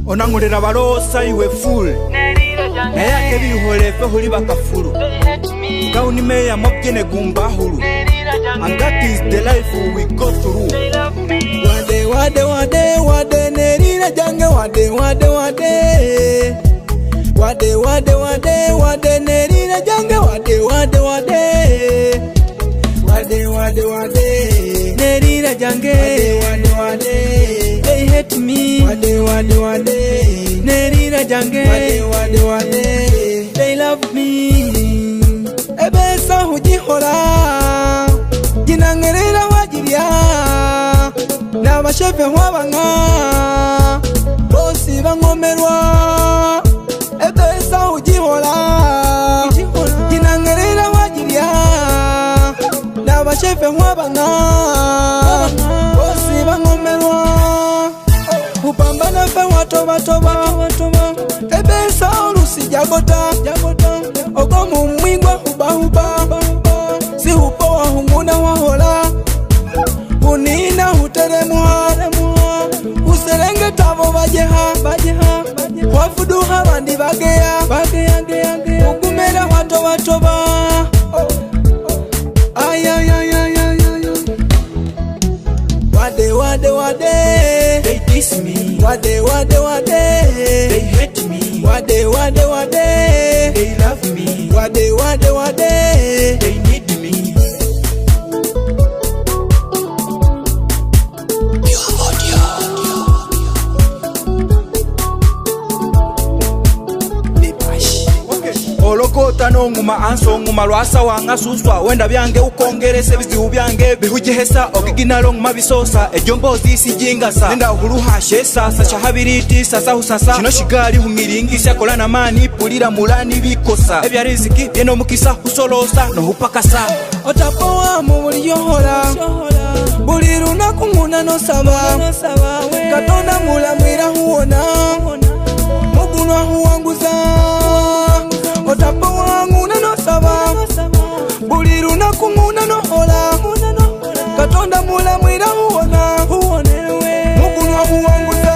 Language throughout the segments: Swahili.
onangolera balosa iwe full naye ate biholefe huli bakafulu kauni meya mokene gumbahulu and that is the life we go through. Wade nerira jange wade nerira jange wade nerira jange they hate me wade nerira jange they love me ebesa hujihora jinangerera wajiria n'abashefe wabanga bosi bangomerwa ebesa ujihora jinangerera wajiria n'abashefe wabanga bosi bangomerwa upambana fe watoba ebesa olusi jagota ogomu mwingwa huba si hupo wa hunguna wahola unina huteremwa userenge tavo bajeha wafuduha bandi bageya ugumera watoba wade They diss me, wade they hate me, wade they love me, wade they need me. Olokota nonguma ansonguma lwasa wanga suswa wenda byange ukongerese bizibu byange bihujihesa okigina long mabisosa ejombozi sijingasa nenda uhuluhashe sasa chahabiriti sasa husasa chino shigali humiringisa kolana mani pulira mulani bikosa ebya riziki byeno mukisa husolosa no hupakasa otapowa mu buli yohora buli lunaku nguna no saba katonda mulamwira huona mugunwa huwanguza otapowa nguna no saba buli lunaku nguna no hola katonda mulamwira huona mugunwa huwanguza.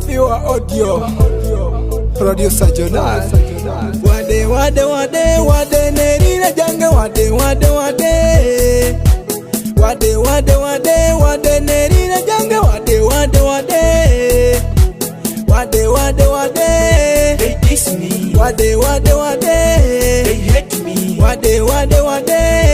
You are audio producer Jonas. Wade nerira jange wade nerira jange wade They diss me, wade they hate me, wade